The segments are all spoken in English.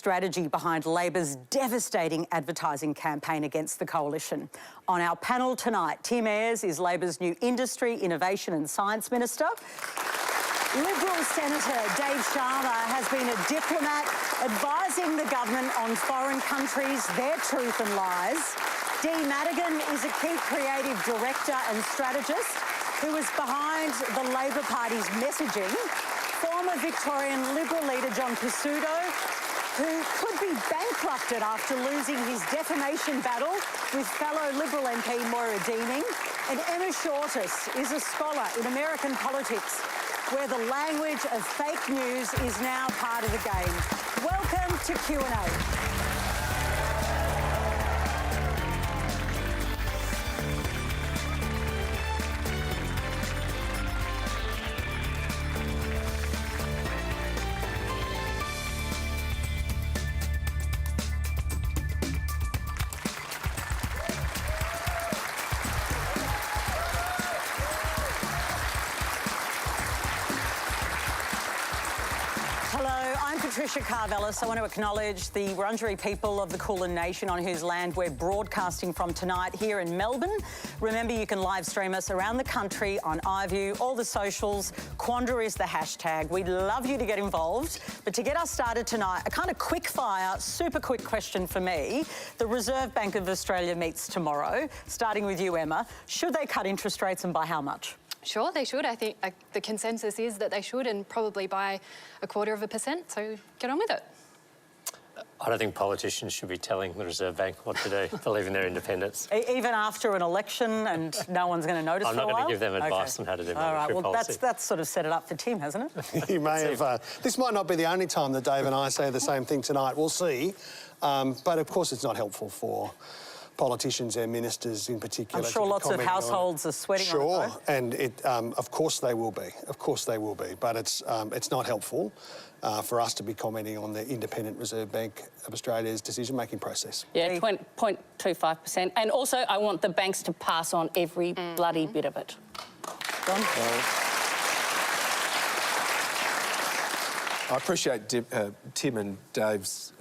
strategy behind Labor's devastating advertising campaign against the coalition. On our panel tonight, Tim Ayres is Labor's new Industry, Innovation and Science Minister. Liberal Senator Dave Sharma has been a diplomat advising the government on foreign countries, their truth and lies. Madigan is a key creative director and strategist who is behind the Labor Party's messaging. Former Victorian Liberal leader John Pesutto, who could be bankrupted after losing his defamation battle with fellow Liberal MP Moira Deeming. And Emma Shortis is a scholar in American politics, where the language of fake news is now part of the game. Welcome to Q&A. Carvelis, I want to acknowledge the Wurundjeri people of the Kulin Nation on whose land we're broadcasting from tonight here in Melbourne. Remember, you can live stream us around the country on iView, all the socials. Quandra is the hashtag. We'd love you to get involved. But to get us started tonight, a kind of quick-fire, super quick question for me. The Reserve Bank of Australia meets tomorrow, starting with you, Emma. Should they cut interest rates and by how much? Sure, they should. I think the consensus is that they should, and probably by 0.25%, so get on with it. I don't think politicians should be telling the Reserve Bank what to do, believe in their independence. Even after an election and no one's going to notice for a while? I'm not going to give them advice on how to do monetary policy. That's sort of set it up for Tim, hasn't it? You may have... this might not be the only time that Dave and I say the same thing tonight. We'll see. But, of course, it's not helpful for politicians and ministers in particular. I'm sure lots of households are sweating on it, though. Sure, and of course they will be. Of course they will be. But it's not helpful for us to be commenting on the Independent Reserve Bank of Australia's decision-making process. Yeah, 0.25%. And also, I want the banks to pass on every bloody bit of it. John? I appreciate Tim and Dave's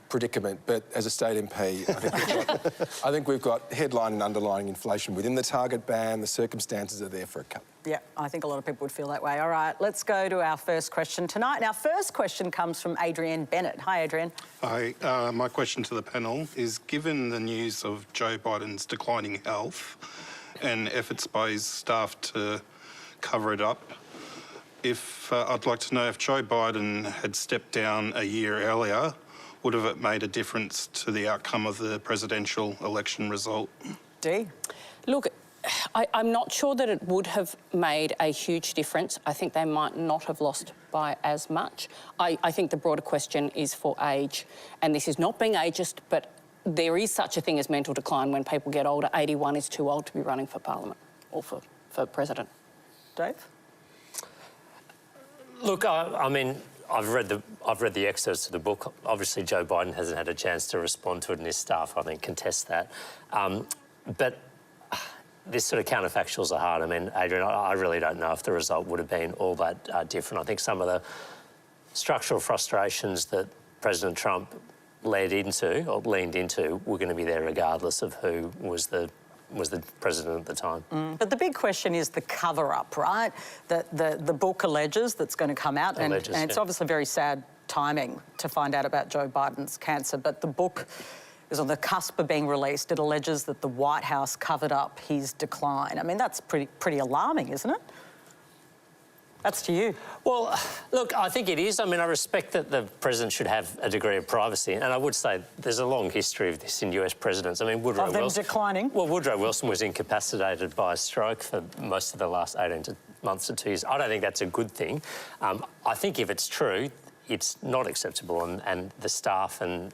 predicament, but as a state MP, I think we've got headline and underlying inflation within the target band. The circumstances are there for a cut. Yeah, I think a lot of people would feel that way. All right, let's go to our first question tonight. And our first question comes from Adrienne Bennett. Hi, Adrienne. Hi. My question to the panel is, given the news of Joe Biden's declining health and efforts by his staff to cover it up, I'd like to know if Joe Biden had stepped down a year earlier, would have it made a difference to the outcome of the presidential election result? Dee? Look, I'm not sure that it would have made a huge difference. I think they might not have lost by as much. I think the broader question is for age, and this is not being ageist, but there is such a thing as mental decline when people get older. 81 is too old to be running for Parliament or for president. Dave? Look, I mean, I've read the excerpts of the book. Obviously, Joe Biden hasn't had a chance to respond to it, and his staff, I think, contest that. But this sort of counterfactuals are hard. I mean, Adrian, I really don't know if the result would have been all that different. I think some of the structural frustrations that President Trump leaned into were going to be there regardless of who was the president at the time. But the big question is the cover-up, right? The book alleges that's going to come out, and it's obviously very sad timing to find out about Joe Biden's cancer, but the book is on the cusp of being released. It alleges that the White House covered up his decline. I mean, that's pretty alarming, isn't it? That's to you. Well, look, I think it is. I mean, I respect that the president should have a degree of privacy, and I would say there's a long history of this in US presidents. I mean, Woodrow Wilson... declining? Well, Woodrow Wilson was incapacitated by a stroke for most of the last 18 months to 2 years. I don't think that's a good thing. I think if it's true, it's not acceptable, and the staff and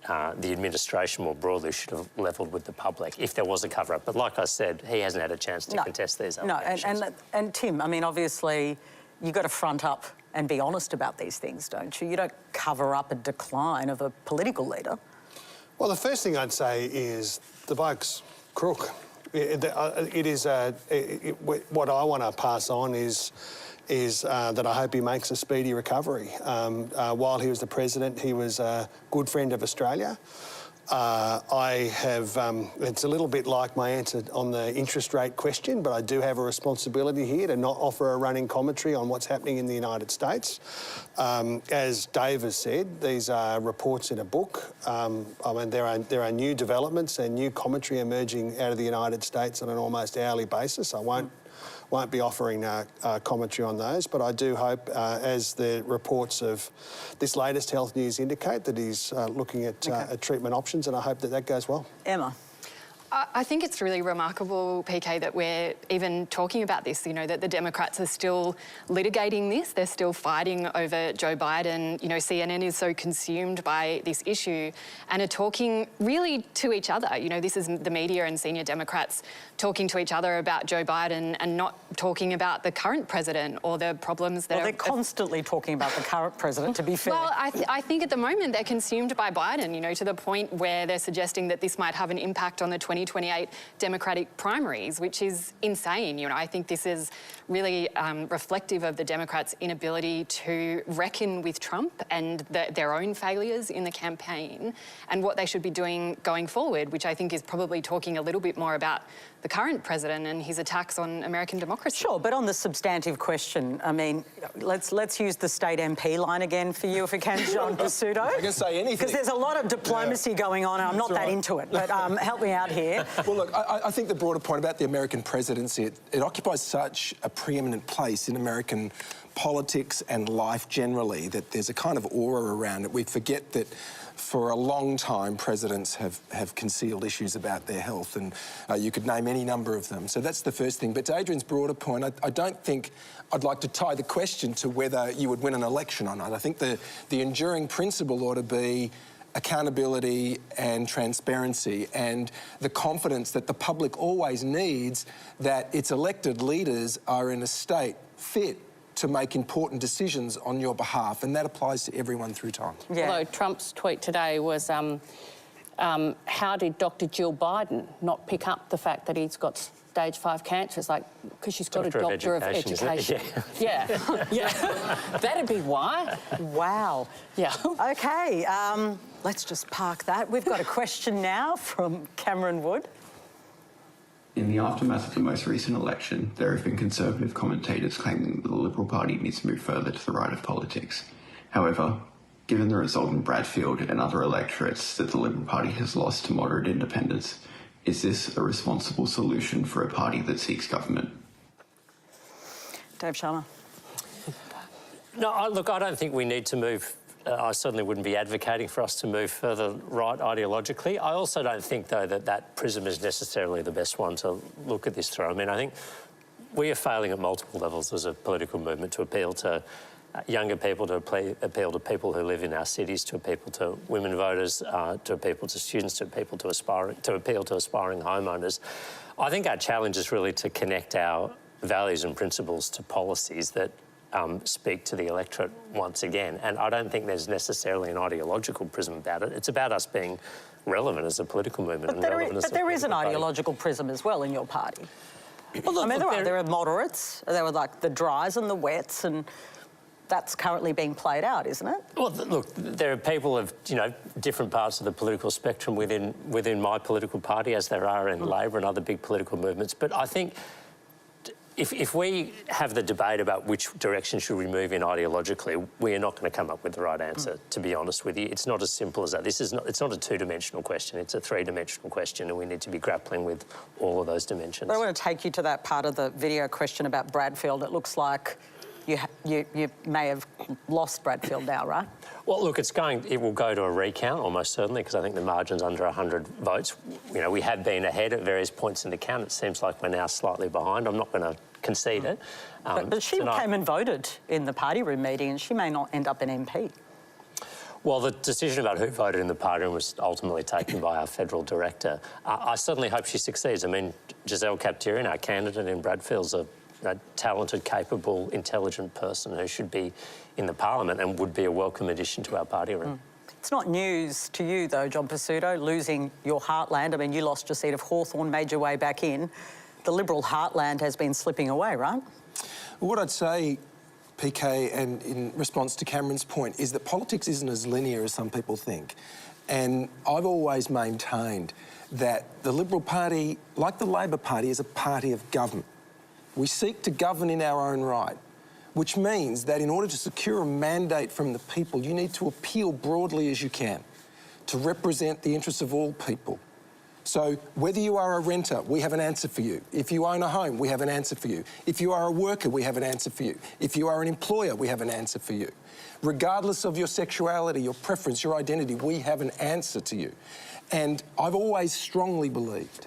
the administration more broadly should have levelled with the public if there was a cover-up. But like I said, he hasn't had a chance to contest these allegations. No, and Tim, I mean, obviously, you've got to front up and be honest about these things, don't you? You don't cover up a decline of a political leader. Well, the first thing I'd say is the bloke's crook. What I want to pass on is is that I hope he makes a speedy recovery. While he was the president, he was a good friend of Australia. I have, it's a little bit like my answer on the interest rate question, but I do have a responsibility here to not offer a running commentary on what's happening in the United States. As Dave has said, these are reports in a book. I mean, there are new developments and new commentary emerging out of the United States on an almost hourly basis. I won't be offering commentary on those, but I do hope, as the reports of this latest health news indicate, that he's looking at treatment options, and I hope that that goes well. Emma. I think it's really remarkable, PK, that we're even talking about this, you know, that the Democrats are still litigating this. They're still fighting over Joe Biden. You know, CNN is so consumed by this issue and are talking really to each other. You know, this is the media and senior Democrats talking to each other about Joe Biden and not talking about the current president or the problems that Well, they're constantly talking about the current president, to be fair. Well, I think at the moment they're consumed by Biden, you know, to the point where they're suggesting that this might have an impact on the 2028 Democratic primaries, which is insane. You know, I think this is really reflective of the Democrats' inability to reckon with Trump and their own failures in the campaign and what they should be doing going forward, which I think is probably talking a little bit more about the current president and his attacks on American democracy. Sure, but on the substantive question, I mean, let's use the state MP line again for you, if we can, John Pesutto. I can say anything. Because there's a lot of diplomacy going on, and I'm not that into it, but help me out here. Well, look, I think the broader point about the American presidency, it occupies such a preeminent place in American politics and life generally that there's a kind of aura around it. We forget that for a long time presidents have concealed issues about their health, and you could name any number of them. So that's the first thing. But to Adrian's broader point, I don't think I'd like to tie the question to whether you would win an election or not. I think the enduring principle ought to be accountability and transparency and the confidence that the public always needs that its elected leaders are in a state fit to make important decisions on your behalf, and that applies to everyone through time. Yeah. Although Trump's tweet today was, how did Dr. Jill Biden not pick up the fact that he's got stage 5 cancer? It's like, because she's got a doctor of education. Yeah. Yeah. That'd be why. Wow. Yeah. OK, let's just park that. We've got a question now from Cameron Wood. In the aftermath of the most recent election, there have been Conservative commentators claiming that the Liberal Party needs to move further to the right of politics. However, given the result in Bradfield and other electorates that the Liberal Party has lost to moderate independents, is this a responsible solution for a party that seeks government? Dave Sharma. No, look, I don't think we need to move. I certainly wouldn't be advocating for us to move further right ideologically. I also don't think, though, that prism is necessarily the best one to look at this through. I mean, I think we are failing at multiple levels as a political movement to appeal to younger people, to appeal to people who live in our cities, to appeal to women voters, to appeal to students, to appeal to aspiring homeowners. I think our challenge is really to connect our values and principles to policies that speak to the electorate once again. And I don't think there's necessarily an ideological prism about it. It's about us being relevant as a political movement. But there is an ideological prism as well in your party. Well, look, I mean, there are moderates, there were like the dries and the wets, and that's currently being played out, isn't it? Well, look, there are people of, you know, different parts of the political spectrum within my political party, as there are in Labor and other big political movements. But I think if we have the debate about which direction should we move in ideologically, we are not going to come up with the right answer, to be honest with you. It's not as simple as that. It's not a two-dimensional question, it's a three-dimensional question, and we need to be grappling with all of those dimensions. But I want to take you to that part of the video question about Bradfield. It looks like you may have lost Bradfield now, right? Well, look, it will go to a recount almost certainly, because I think the margin's under 100 votes. You know, we have been ahead at various points in the count. It seems like we're now slightly behind. I'm not going to concede it. But she came and voted in the party room meeting, and she may not end up an MP. Well, the decision about who voted in the party room was ultimately taken by our federal director. I certainly hope she succeeds. I mean, Giselle Capterian, our candidate in Bradfield's a talented, capable, intelligent person who should be in the parliament and would be a welcome addition to our party room. It's not news to you, though, John Pesutto, losing your heartland. I mean, you lost your seat of Hawthorn, made your way back in. The Liberal heartland has been slipping away, right? What I'd say PK, and in response to Cameron's point, is that politics isn't as linear as some people think. And I've always maintained that the Liberal Party, like the Labor Party, is a party of government. We seek to govern in our own right, which means that in order to secure a mandate from the people, you need to appeal broadly as you can to represent the interests of all people. So whether you are a renter, we have an answer for you. If you own a home, we have an answer for you. If you are a worker, we have an answer for you. If you are an employer, we have an answer for you. Regardless of your sexuality, your preference, your identity, we have an answer to you. And I've always strongly believed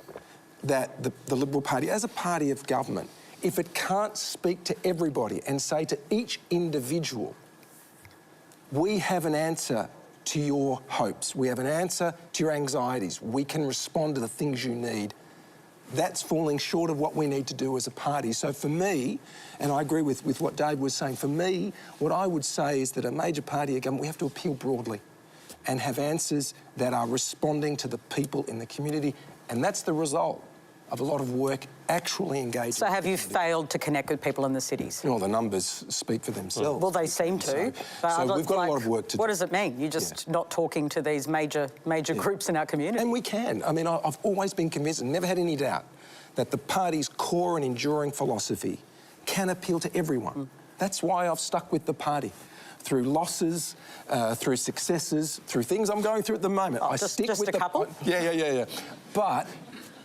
that the Liberal Party, as a party of government, if it can't speak to everybody and say to each individual, we have an answer to your hopes, we have an answer to your anxieties, we can respond to the things you need, that's falling short of what we need to do as a party. So for me, and I agree with what Dave was saying, for me, what I would say is that a major party of government, we have to appeal broadly and have answers that are responding to the people in the community, and that's the result of a lot of work actually engaging. So have you failed to connect with people in the cities? Well, the numbers speak for themselves. Well, they seem to. So we've got a lot of work to do. What does it mean? You're just not talking to these major groups in our community? And we can. I mean, I've always been convinced and never had any doubt that the party's core and enduring philosophy can appeal to everyone. That's why I've stuck with the party. Through losses, through successes, through things I'm going through at the moment. Oh, just a couple? Yeah. But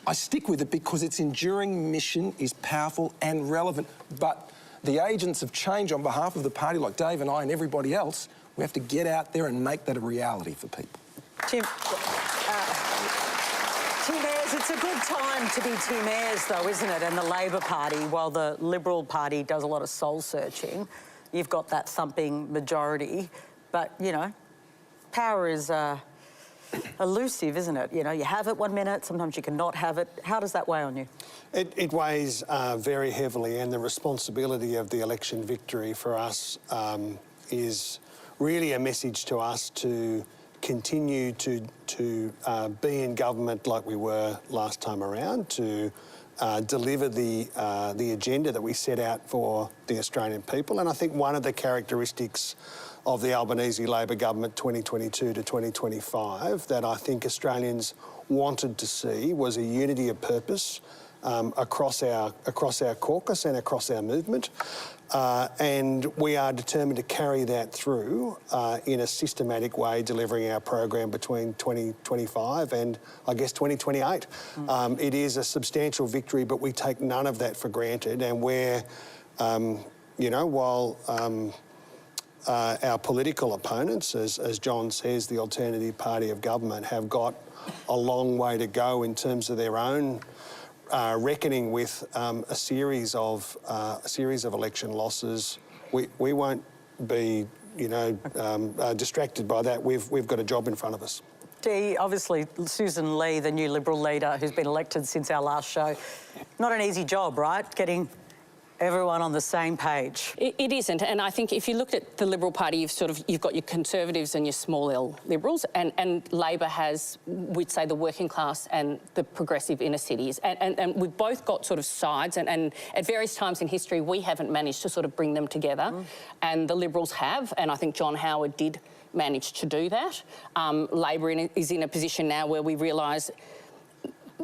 I stick with it because its enduring mission is powerful and relevant. But the agents of change on behalf of the party, like Dave and I and everybody else, we have to get out there and make that a reality for people. Tim Ayres, it's a good time to be Tim Ayres, though, isn't it? And the Labor Party, while the Liberal Party does a lot of soul-searching, you've got that thumping majority. But, you know, power is elusive, isn't it? You know, you have it 1 minute, sometimes you cannot have it. How does that weigh on you? It weighs very heavily, and the responsibility of the election victory for us is really a message to us to continue to be in government like we were last time around, to deliver the agenda that we set out for the Australian people. And I think one of the characteristics of the Albanese Labor government 2022 to 2025 that I think Australians wanted to see was a unity of purpose across our caucus and across our movement. And we are determined to carry that through in a systematic way, delivering our program between 2025 and, I guess, 2028. It is a substantial victory, but we take none of that for granted. And we're, you know, while our political opponents, as John says, the Alternative Party of Government, have got a long way to go in terms of their own reckoning with a series of election losses. We won't be, you know, distracted by that. We've got a job in front of us. Dee, obviously Susan Lee, the new Liberal leader who's been elected since our last show, not an easy job, right? Getting everyone on the same page. It isn't, and I think if you looked at the Liberal Party, you've got your Conservatives and your small L Liberals, and Labor has, we'd say, the working class and the progressive inner cities, and we've both got sort of sides, and at various times in history we haven't managed to sort of bring them together, and the Liberals have, and I think John Howard did manage to do that. Labor is in a position now where we realise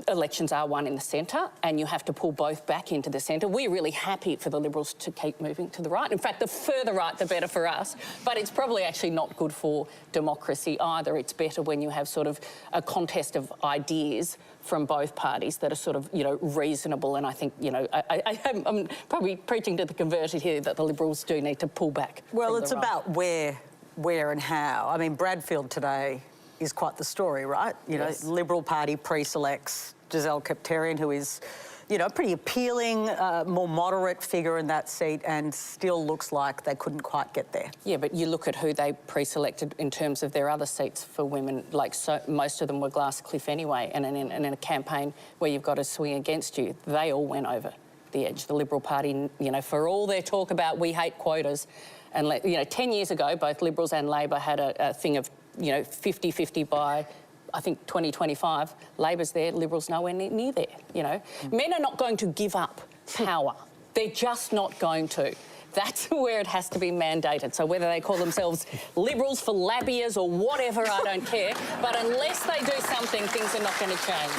elections are won in the centre, and you have to pull both back into the centre. We're really happy for the Liberals to keep moving to the right. In fact, the further right, the better for us. But it's probably actually not good for democracy either. It's better when you have sort of a contest of ideas from both parties that are sort of, you know, reasonable. And I think, you know, I'm probably preaching to the converted here that the Liberals do need to pull back. Well, it's about where and how. I mean, Bradfield today is quite the story, right? You know, Liberal Party pre-selects Giselle Kepterian, who is, you know, a pretty appealing, more moderate figure in that seat, and still looks like they couldn't quite get there. Yeah, but you look at who they pre-selected in terms of their other seats for women, like most of them were Glass Cliff anyway, and in a campaign where you've got a swing against you, they all went over the edge. The Liberal Party, you know, for all their talk about we hate quotas, and, you know, 10 years ago, both Liberals and Labor had a thing of, you know, 50-50 by, I think, 2025. Labor's there, Liberals nowhere near there, you know. Men are not going to give up power. They're just not going to. That's where it has to be mandated. So whether they call themselves Liberals for labias or whatever, I don't care. But unless they do something, things are not going to change.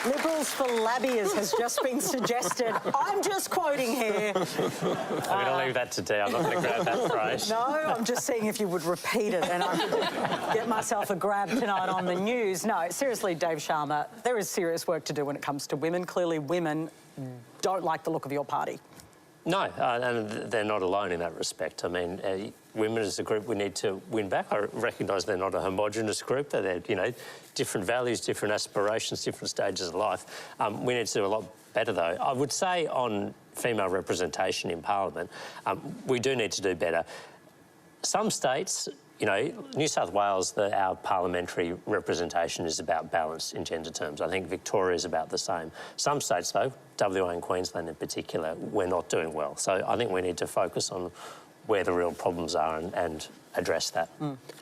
Liberals for labias has just been suggested. I'm just quoting here. I'm going to leave that to Dee. I'm not going to grab that phrase. No, I'm just seeing if you would repeat it and I could get myself a grab tonight on the news. No, seriously, Dave Sharma, there is serious work to do when it comes to women. Clearly, women don't like the look of your party. No, and they're not alone in that respect. I mean, women as a group, we need to win back. I recognise they're not a homogenous group. They're, you know, different values, different aspirations, different stages of life. We need to do a lot better, though. I would say on female representation in Parliament, we do need to do better. Some states, you know, New South Wales, our parliamentary representation is about balance in gender terms. I think Victoria is about the same. Some states, though, WA and Queensland in particular, we're not doing well. So I think we need to focus on where the real problems are and address that.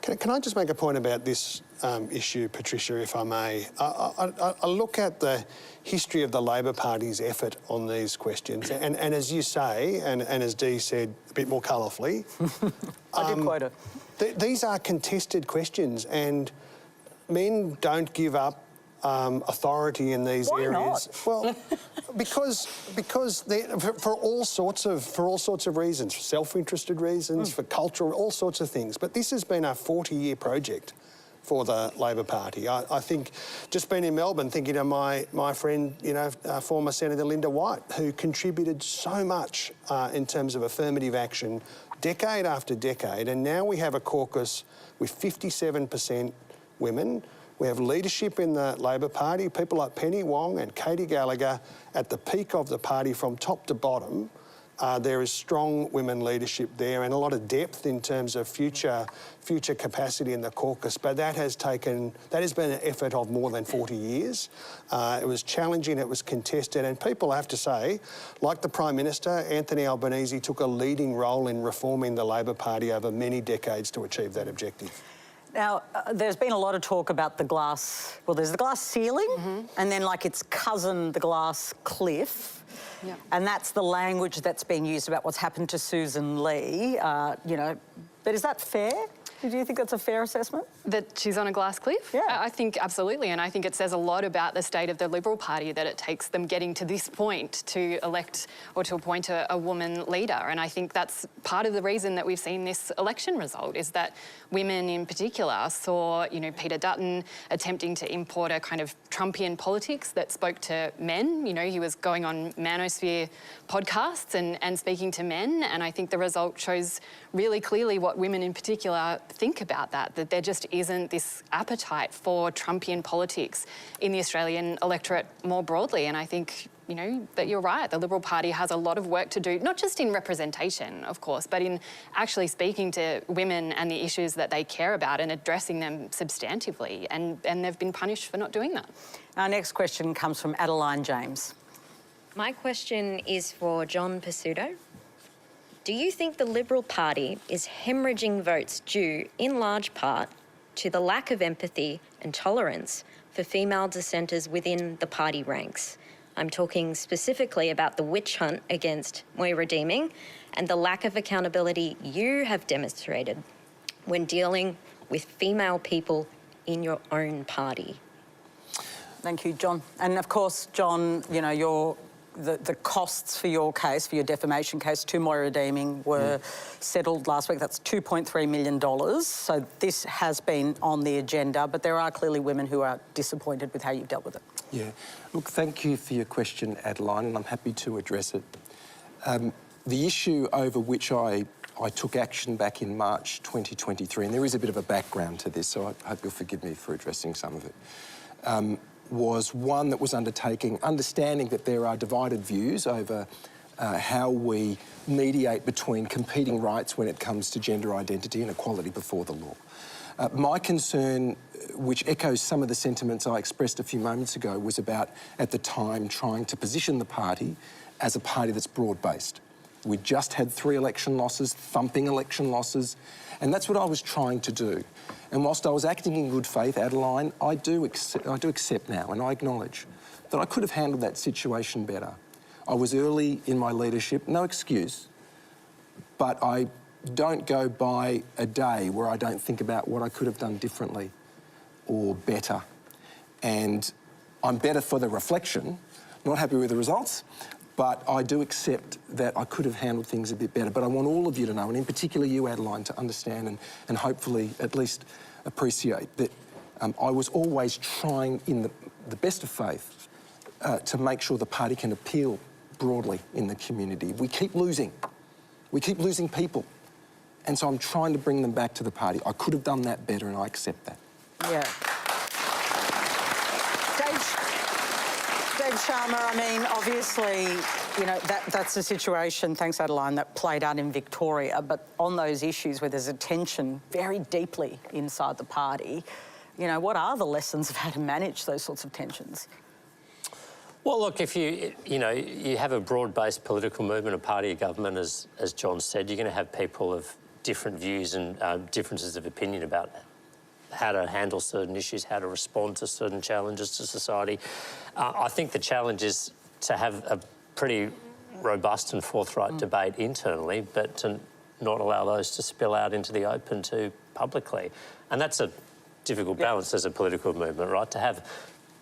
Can I just make a point about this issue, Patricia, if I may? I look at the history of the Labor Party's effort on these questions, and as you say, and as Dee said a bit more colourfully... I did quote her. These are contested questions, and men don't give up authority in these areas. Why not? Well, because for all sorts of reasons, for self-interested reasons, for cultural, all sorts of things. But this has been a 40-year project for the Labor Party. I think just been in Melbourne, thinking of my friend, you know, former Senator Linda White, who contributed so much in terms of affirmative action, decade after decade, and now we have a caucus with 57% women. We have leadership in the Labor Party, people like Penny Wong and Katie Gallagher at the peak of the party from top to bottom. There is strong women leadership there and a lot of depth in terms of future capacity in the caucus. But that has been an effort of more than 40 years. It was challenging, it was contested, and people have to say, like the Prime Minister, Anthony Albanese took a leading role in reforming the Labor Party over many decades to achieve that objective. Now, there's been a lot of talk about the glass... Well, there's the glass ceiling and then, like, its cousin, the glass cliff. Yeah. And that's the language that's being used about what's happened to Susan Lee, you know. But is that fair? Do you think that's a fair assessment? That she's on a glass cliff? Yeah. I think absolutely, and I think it says a lot about the state of the Liberal Party that it takes them getting to this point to elect or to appoint a woman leader. And I think that's part of the reason that we've seen this election result, is that women in particular saw, you know, Peter Dutton attempting to import a kind of Trumpian politics that spoke to men. You know, he was going on manosphere podcasts and speaking to men, and I think the result shows really clearly what women in particular think about that there just isn't this appetite for Trumpian politics in the Australian electorate more broadly. And I think, you know, that you're right. The Liberal Party has a lot of work to do, not just in representation, of course, but in actually speaking to women and the issues that they care about and addressing them substantively. And they've been punished for not doing that. Our next question comes from Adeline James. My question is for John Pesutto. Do you think the Liberal Party is hemorrhaging votes due, in large part, to the lack of empathy and tolerance for female dissenters within the party ranks? I'm talking specifically about the witch hunt against Moira Deeming and the lack of accountability you have demonstrated when dealing with female people in your own party. Thank you, John. And of course, John, you know, the costs for your case, for your defamation case to Moira Deeming were settled last week. That's $2.3 million. So this has been on the agenda, but there are clearly women who are disappointed with how you've dealt with it. Yeah. Look, thank you for your question, Adeline, and I'm happy to address it. The issue over which I took action back in March 2023, and there is a bit of a background to this, so I hope you'll forgive me for addressing some of it, was one that was understanding that there are divided views over how we mediate between competing rights when it comes to gender identity and equality before the law. My concern, which echoes some of the sentiments I expressed a few moments ago, was about, at the time, trying to position the party as a party that's broad-based. We'd just had 3 election losses, thumping election losses, and that's what I was trying to do. And whilst I was acting in good faith, Adeline, I do accept now, and I acknowledge that I could have handled that situation better. I was early in my leadership, no excuse, but I don't go by a day where I don't think about what I could have done differently or better. And I'm better for the reflection, not happy with the results, but I do accept that I could have handled things a bit better. But I want all of you to know, and in particular you, Adeline, to understand and hopefully at least appreciate that I was always trying in the best of faith to make sure the party can appeal broadly in the community. We keep losing. We keep losing people. And so I'm trying to bring them back to the party. I could have done that better, and I accept that. Yeah. Dave Sharma, I mean, obviously, you know, that's a situation, thanks Adeline, that played out in Victoria, but on those issues where there's a tension very deeply inside the party, you know, what are the lessons of how to manage those sorts of tensions? Well, look, if you have a broad-based political movement, a party, a government, as John said, you're going to have people of different views and differences of opinion about how to handle certain issues, how to respond to certain challenges to society. I think the challenge is to have a pretty robust and forthright debate internally, but to not allow those to spill out into the open too publicly. And that's a difficult balance as a political movement, right? To have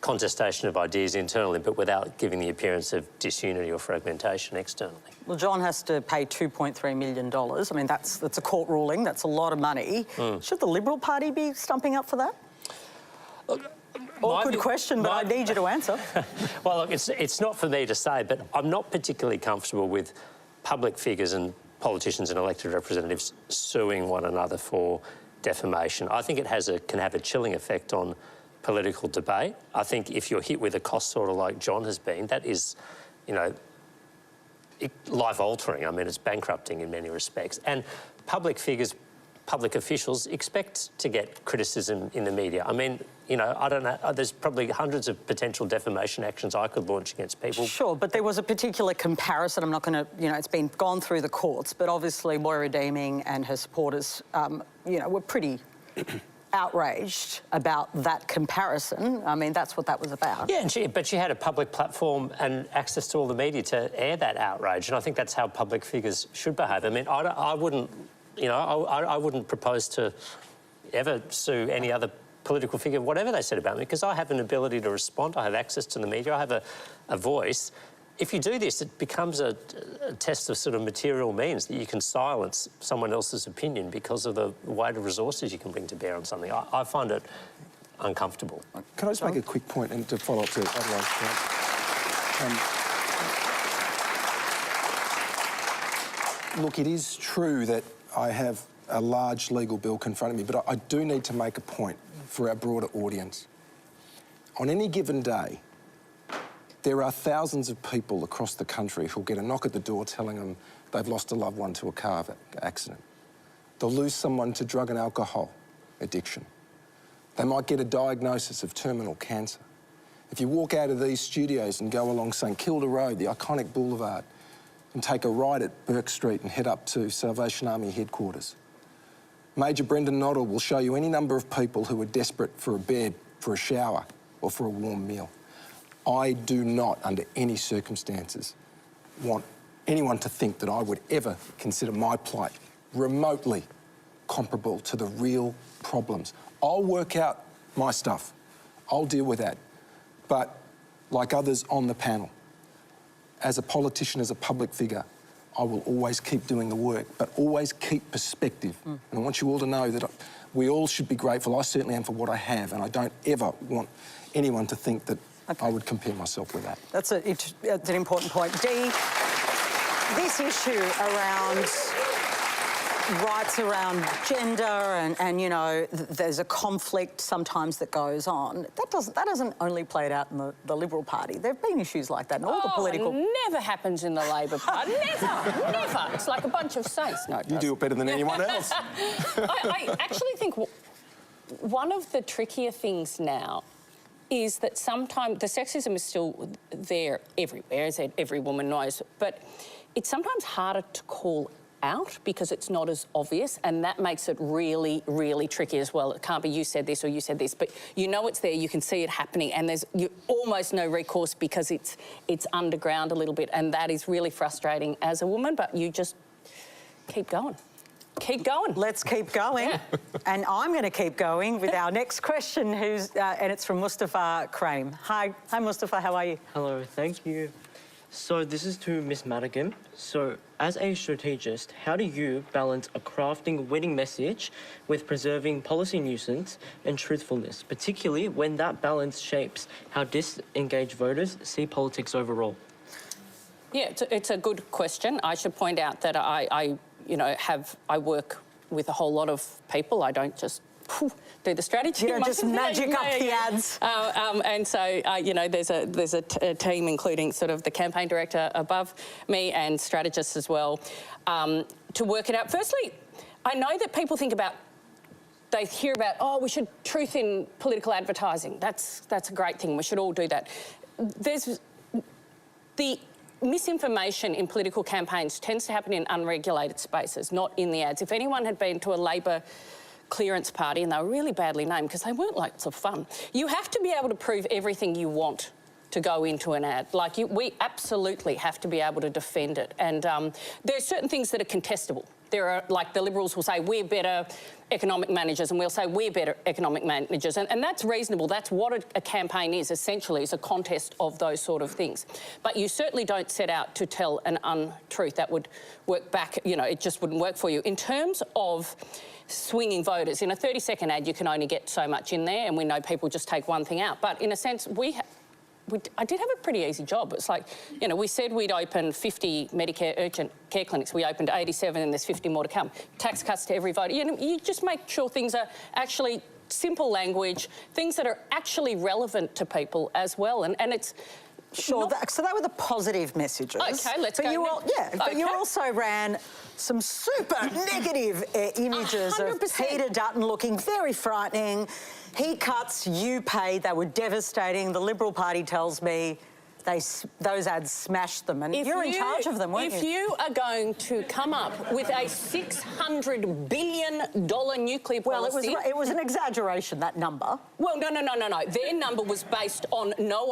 contestation of ideas internally, but without giving the appearance of disunity or fragmentation externally. Well, John has to pay $2.3 million. I mean, that's a court ruling. That's a lot of money. Should the Liberal Party be stumping up for that? Look, awkward question, but I need you to answer. Well, look, it's not for me to say, but I'm not particularly comfortable with public figures and politicians and elected representatives suing one another for defamation. I think it can have a chilling effect on political debate. I think if you're hit with a cost order like John has been, that is, you know, life-altering. I mean, it's bankrupting in many respects. And public figures, public officials expect to get criticism in the media. I mean, you know, I don't know, there's probably hundreds of potential defamation actions I could launch against people. Sure, but there was a particular comparison. I'm not going to, you know, it's been gone through the courts, but obviously Moira Deeming and her supporters, you know, were pretty outraged about that comparison. I mean, that's what that was about. Yeah, but she had a public platform and access to all the media to air that outrage, and I think that's how public figures should behave. I mean, I wouldn't, you know, I wouldn't propose to ever sue any other political figure, whatever they said about me, because I have an ability to respond. I have access to the media. I have a voice. If you do this, it becomes a test of sort of material means that you can silence someone else's opinion because of the weight of resources you can bring to bear on something. I find it uncomfortable. Can I just make a quick point and to follow up to Adeline's point? Look, it is true that I have a large legal bill confronting me, but I do need to make a point for our broader audience. On any given day, there are thousands of people across the country who'll get a knock at the door telling them they've lost a loved one to a car accident. They'll lose someone to drug and alcohol addiction. They might get a diagnosis of terminal cancer. If you walk out of these studios and go along St Kilda Road, the iconic boulevard, and take a right at Burke Street and head up to Salvation Army headquarters, Major Brendan Noddle will show you any number of people who are desperate for a bed, for a shower, or for a warm meal. I do not, under any circumstances, want anyone to think that I would ever consider my plight remotely comparable to the real problems. I'll work out my stuff. I'll deal with that. But like others on the panel, as a politician, as a public figure, I will always keep doing the work, but always keep perspective. And I want you all to know that we all should be grateful. I certainly am for what I have, and I don't ever want anyone to think that I would compare myself with that. That's an important point. Dee, this issue around rights around gender and you know, there's a conflict sometimes that goes on. That doesn't only play out in the Liberal Party. There have been issues like that in all the political... It never happens in the Labor Party. Never. It's like a bunch of saints. No, you do it better than anyone else. I actually think one of the trickier things now is that sometimes the sexism is still there everywhere, as every woman knows, but it's sometimes harder to call out because it's not as obvious, and that makes it really, really tricky as well. It can't be you said this or you said this, but you know it's there, you can see it happening, and there's almost no recourse because it's underground a little bit, and that is really frustrating as a woman, but you just keep going. Keep going. Let's keep going. Yeah. And I'm going to keep going with our next question, and it's from Mustafa Kraim. Hi, Mustafa, how are you? Hello, thank you. So this is to Miss Madigan. So as a strategist, how do you balance a crafting winning message with preserving policy nuisance and truthfulness, particularly when that balance shapes how disengaged voters see politics overall? Yeah, it's a good question. I should point out that I work with a whole lot of people. I don't just do the strategy. You don't just magic up the ads. And so, there's a team, including sort of the campaign director above me and strategists as well, to work it out. Firstly, I know that people they hear about, oh, we should truth in political advertising. That's a great thing. We should all do that. There's the misinformation in political campaigns tends to happen in unregulated spaces, not in the ads. If anyone had been to a Labor clearance party, and they were really badly named because they weren't lots of fun, you have to be able to prove everything you want to go into an ad. We absolutely have to be able to defend it. And there are certain things that are contestable. There are, like, the Liberals will say, we're better economic managers, and we'll say, we're better economic managers. And that's reasonable. That's what a campaign is, essentially, is a contest of those sort of things. But you certainly don't set out to tell an untruth. That would work back, it just wouldn't work for you. In terms of swinging voters, in a 30-second ad, you can only get so much in there, and we know people just take one thing out. But in a sense, I did have a pretty easy job. It's like, we said we'd open 50 Medicare urgent care clinics. We opened 87 and there's 50 more to come. Tax cuts to every voter. You just make sure things are actually simple language, things that are actually relevant to people as well. And it's... Sure, so they were the positive messages. OK, let's go. But you also ran some super negative images 100%. of Peter Dutton looking very frightening. He cuts, you paid, they were devastating. The Liberal Party tells me those ads smashed them, and you're in charge of them, weren't you? If you are going to come up with a $600 billion nuclear policy... Well, it was an exaggeration, that number. Well, no. Their number was based on no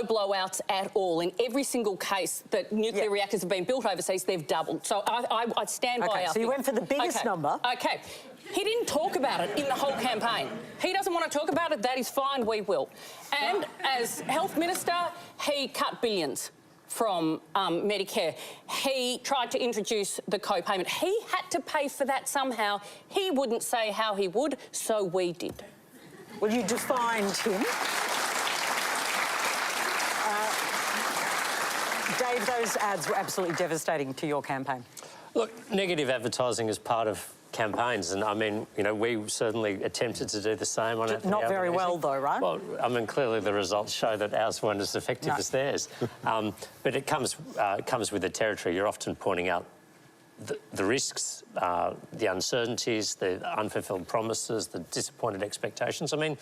blowouts at all. In every single case that nuclear reactors have been built overseas, they've doubled. So I stand by our... So you went for the biggest number. OK. He didn't talk about it in the whole campaign. He doesn't want to talk about it. That is fine. We will. And as Health Minister, he cut billions from Medicare. He tried to introduce the co-payment. He had to pay for that somehow. He wouldn't say how he would, so we did. Well, you defined him. Dave, those ads were absolutely devastating to your campaign. Look, negative advertising is part of campaigns, and I mean, we certainly attempted to do the same on it. Not very well, though, right? Well, I mean, clearly the results show that ours weren't as effective as theirs. But it comes with the territory. You're often pointing out the risks, the uncertainties, the unfulfilled promises, the disappointed expectations. I mean,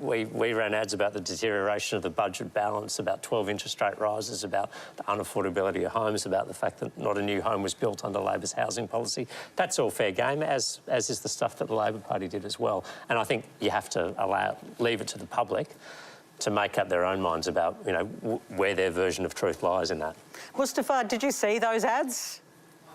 we ran ads about the deterioration of the budget balance, about 12 interest rate rises, about the unaffordability of homes, about the fact that not a new home was built under Labor's housing policy. That's all fair game, as is the stuff that the Labor Party did as well. And I think you have to leave it to the public to make up their own minds about, where their version of truth lies in that. Mustafa, did you see those ads?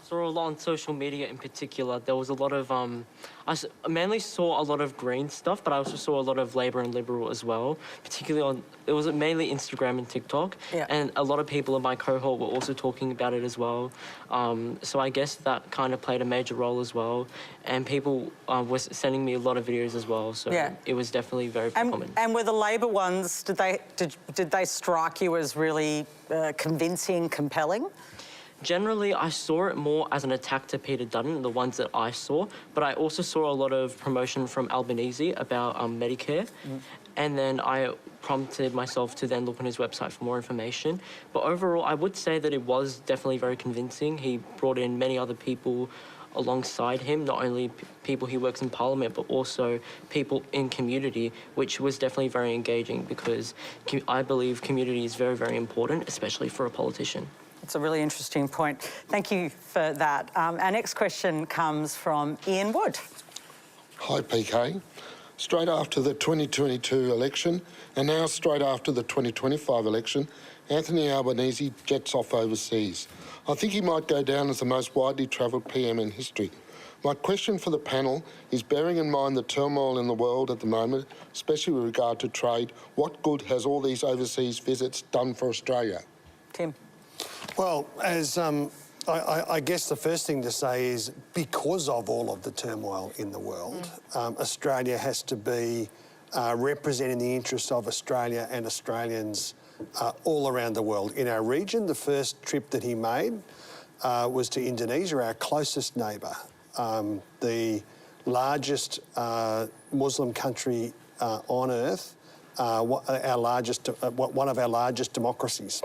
I saw a lot on social media in particular. There was a lot of... I mainly saw a lot of Green stuff, but I also saw a lot of Labor and Liberal as well, particularly on... It was mainly Instagram and TikTok, and a lot of people in my cohort were also talking about it as well. So I guess that kind of played a major role as well. And people were sending me a lot of videos as well, so it was definitely very common. And were the Labor ones, did they strike you as really convincing, compelling? Generally, I saw it more as an attack to Peter Dutton, the ones that I saw, but I also saw a lot of promotion from Albanese about Medicare, and then I prompted myself to then look on his website for more information. But overall, I would say that it was definitely very convincing. He brought in many other people alongside him, not only people he works in Parliament, but also people in community, which was definitely very engaging because I believe community is very, very important, especially for a politician. It's a really interesting point. Thank you for that. Our next question comes from Ian Wood. Hi, PK. Straight after the 2022 election and now straight after the 2025 election, Anthony Albanese jets off overseas. I think he might go down as the most widely travelled PM in history. My question for the panel is, bearing in mind the turmoil in the world at the moment, especially with regard to trade, what good has all these overseas visits done for Australia? Tim? Well, as I guess the first thing to say is, because of all of the turmoil in the world, Australia has to be representing the interests of Australia and Australians all around the world. In our region, the first trip that he made was to Indonesia, our closest neighbour, the largest Muslim country on earth, one of our largest democracies,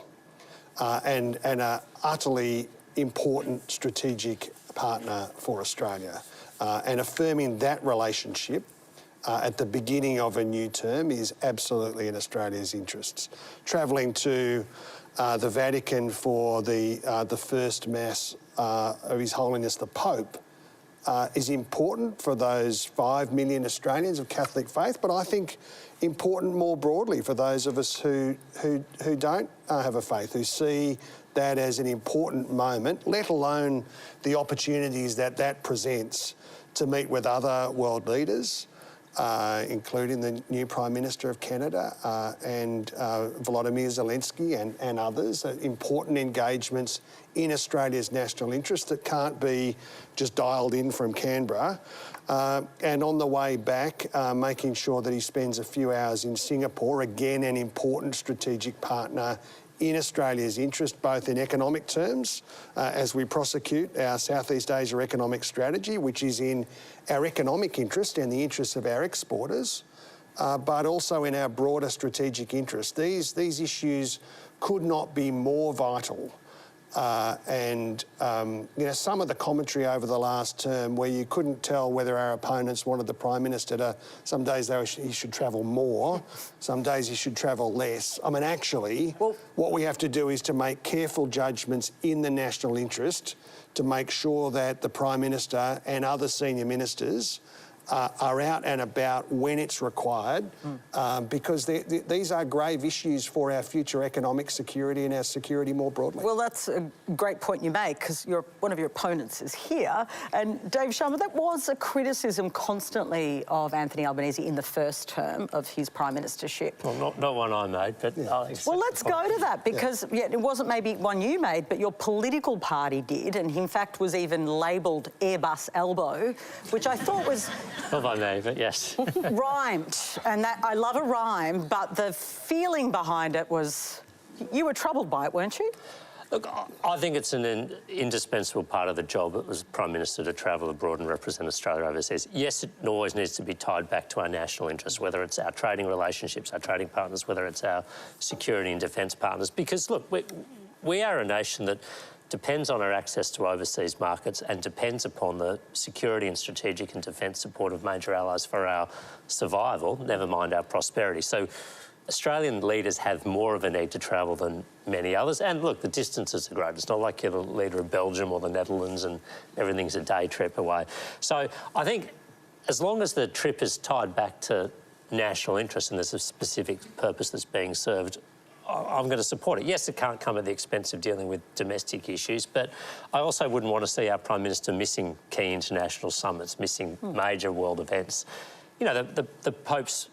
and an utterly important strategic partner for Australia. And affirming that relationship at the beginning of a new term is absolutely in Australia's interests. Travelling to the Vatican for the first Mass of His Holiness the Pope is important for those 5 million Australians of Catholic faith, but I think important more broadly for those of us who don't have a faith, who see that as an important moment, let alone the opportunities that presents to meet with other world leaders, including the new Prime Minister of Canada and Volodymyr Zelensky and others, important engagements in Australia's national interest that can't be just dialed in from Canberra. And on the way back, making sure that he spends a few hours in Singapore, again an important strategic partner in Australia's interest, both in economic terms, as we prosecute our Southeast Asia economic strategy, which is in our economic interest and the interests of our exporters, but also in our broader strategic interest. These issues could not be more vital. Some of the commentary over the last term where you couldn't tell whether our opponents wanted the Prime Minister to, some days he should travel more, some days he should travel less. I mean, actually, what we have to do is to make careful judgments in the national interest to make sure that the Prime Minister and other senior ministers are out and about when it's required, because these are grave issues for our future economic security and our security more broadly. Well, that's a great point you make, because one of your opponents is here. And Dave Sharma, that was a criticism constantly of Anthony Albanese in the first term of his prime ministership. Well, not one I made, but... Well, let's go to that, because it wasn't maybe one you made, but your political party did, and in fact was even labelled Airbus elbow, which I thought was... Not by me, but yes. Rhymed, and that I love a rhyme, but the feeling behind it was... You were troubled by it, weren't you? Look, I think it's an indispensable part of the job as Prime Minister to travel abroad and represent Australia overseas. Yes, it always needs to be tied back to our national interests, whether it's our trading relationships, our trading partners, whether it's our security and defence partners. Because, look, we are a nation that depends on our access to overseas markets and depends upon the security and strategic and defence support of major allies for our survival, never mind our prosperity. So Australian leaders have more of a need to travel than many others. And look, the distances are great. It's not like you're the leader of Belgium or the Netherlands and everything's a day trip away. So I think as long as the trip is tied back to national interest and there's a specific purpose that's being served, I'm going to support it. Yes, it can't come at the expense of dealing with domestic issues, but I also wouldn't want to see our Prime Minister missing key international summits, missing major world events. You know, the Pope's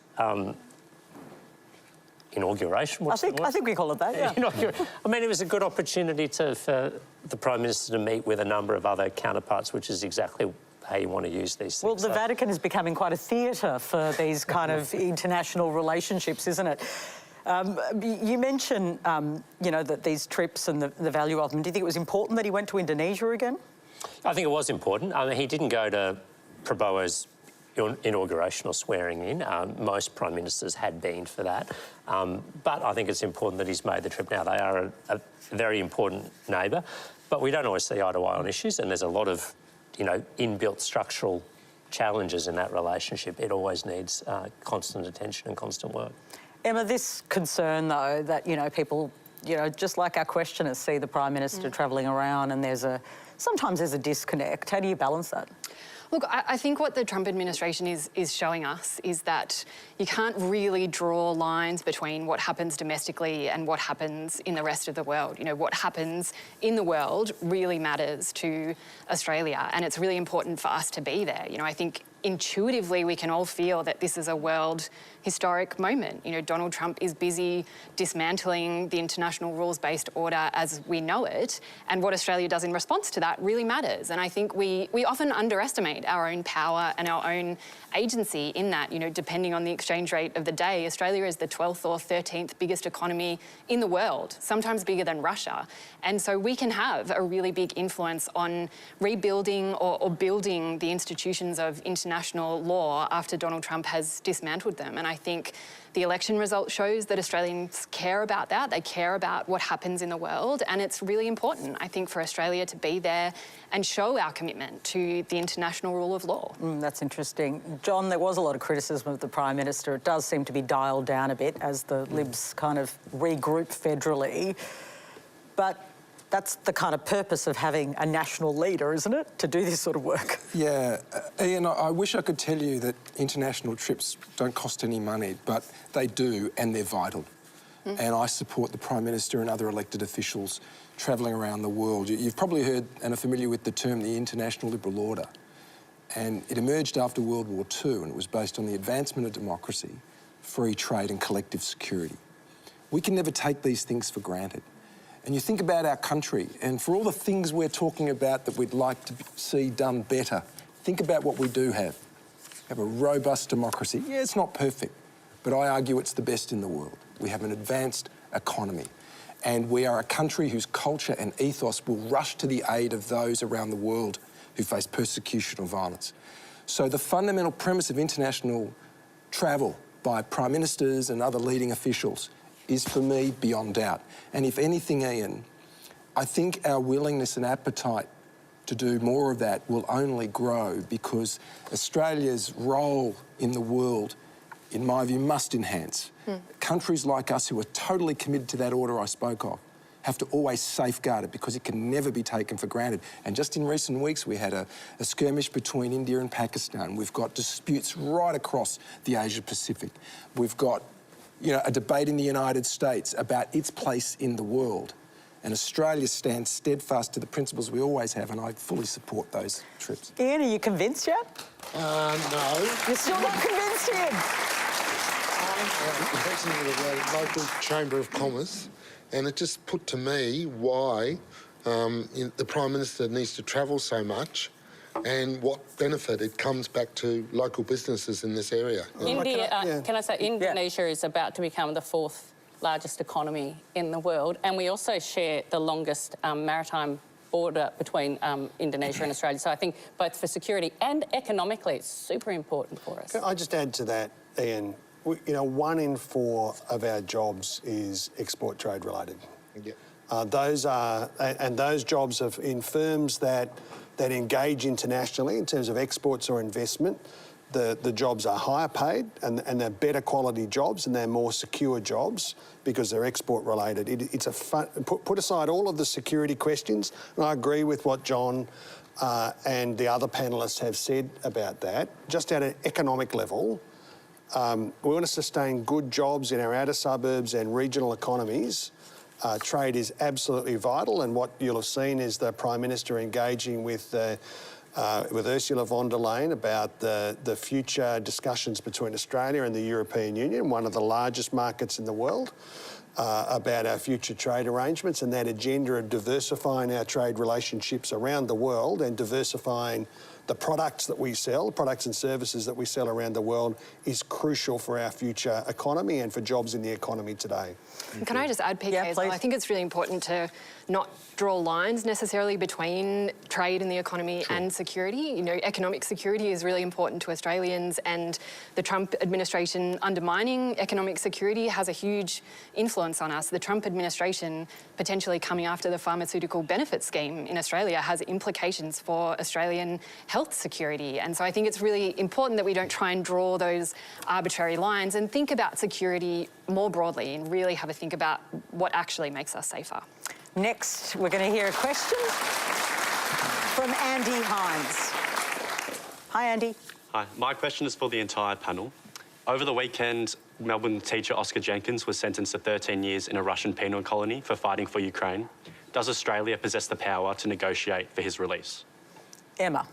inauguration. I think we call it that, yeah. I mean, it was a good opportunity for the Prime Minister to meet with a number of other counterparts, which is exactly how you want to use these things. Well, the Vatican is becoming quite a theatre for these kind of international relationships, isn't it? You mentioned, that these trips and the value of them. Do you think it was important that he went to Indonesia again? I think it was important. I mean, he didn't go to Prabowo's inauguration or swearing in. Most Prime Ministers had been for that. But I think it's important that he's made the trip now. They are a very important neighbour, but we don't always see eye to eye on issues, and there's a lot of, inbuilt structural challenges in that relationship. It always needs constant attention and constant work. Emma, this concern, though, that, people, just like our questioners see the Prime Minister travelling around and sometimes there's a disconnect. How do you balance that? Look, I think what the Trump administration is showing us is that you can't really draw lines between what happens domestically and what happens in the rest of the world. You know, what happens in the world really matters to Australia, and it's really important for us to be there. You know, I think intuitively we can all feel that this is a world historic moment. You know, Donald Trump is busy dismantling the international rules-based order as we know it, and what Australia does in response to that really matters. And I think we often underestimate our own power and our own agency in that. You know, depending on the exchange rate of the day, Australia is the 12th or 13th biggest economy in the world, sometimes bigger than Russia. And so we can have a really big influence on rebuilding or building the institutions of international law after Donald Trump has dismantled them. And I think the election result shows that Australians care about that. They care about what happens in the world, and it's really important, I think, for Australia to be there and show our commitment to the international rule of law. That's interesting. John, there was a lot of criticism of the Prime Minister. It does seem to be dialed down a bit as the Libs kind of regroup federally. But that's the kind of purpose of having a national leader, isn't it? To do this sort of work. Yeah, Ian, I wish I could tell you that international trips don't cost any money, but they do, and they're vital. And I support the Prime Minister and other elected officials travelling around the world. You've probably heard and are familiar with the term the International Liberal Order. And it emerged after World War II, and it was based on the advancement of democracy, free trade and collective security. We can never take these things for granted. And you think about our country, and for all the things we're talking about that we'd like to see done better, think about what we do have. We have a robust democracy. Yeah, it's not perfect, but I argue it's the best in the world. We have an advanced economy, and we are a country whose culture and ethos will rush to the aid of those around the world who face persecution or violence. So the fundamental premise of international travel by prime ministers and other leading officials is, for me, beyond doubt. And if anything, Ian, I think our willingness and appetite to do more of that will only grow because Australia's role in the world, in my view, must enhance. Countries like us who are totally committed to that order I spoke of have to always safeguard it because it can never be taken for granted. And just in recent weeks, we had a skirmish between India and Pakistan. We've got disputes right across the Asia-Pacific. We've got a debate in the United States about its place in the world. And Australia stands steadfast to the principles we always have, and I fully support those trips. Ian, are you convinced yet? No. You're still not convinced yet? I'm president of the local Chamber of Commerce, and it just put to me why the Prime Minister needs to travel so much and what benefit it comes back to local businesses in this area. Can I say, Indonesia is about to become the 4th largest economy in the world, and we also share the longest maritime border between Indonesia and Australia. So I think both for security and economically, it's super important for us. Can I just add to that, Ian? 1 in 4 of our jobs is export trade related. Yeah. Those jobs in firms that engage internationally in terms of exports or investment, the jobs are higher paid and they're better quality jobs and they're more secure jobs because they're export related. It's put aside all of the security questions, and I agree with what John and the other panellists have said about that. Just at an economic level, we want to sustain good jobs in our outer suburbs and regional economies. Trade is absolutely vital, and what you'll have seen is the Prime Minister engaging with Ursula von der Leyen about the future discussions between Australia and the European Union, one of the largest markets in the world, about our future trade arrangements, and that agenda of diversifying our trade relationships around the world and diversifying the products that we sell, products and services that we sell around the world, is crucial for our future economy and for jobs in the economy today. Can I just add, PK, as well? I think it's really important to not draw lines necessarily between trade and the economy and security. Economic security is really important to Australians, and the Trump administration undermining economic security has a huge influence on us. The Trump administration potentially coming after the pharmaceutical benefit scheme in Australia has implications for Australian health security. And so I think it's really important that we don't try and draw those arbitrary lines and think about security more broadly and really have a think about what actually makes us safer. Next, we're going to hear a question from Andy Hines. Hi, Andy. Hi, my question is for the entire panel. Over the weekend, Melbourne teacher Oscar Jenkins was sentenced to 13 years in a Russian penal colony for fighting for Ukraine. Does Australia possess the power to negotiate for his release? Emma.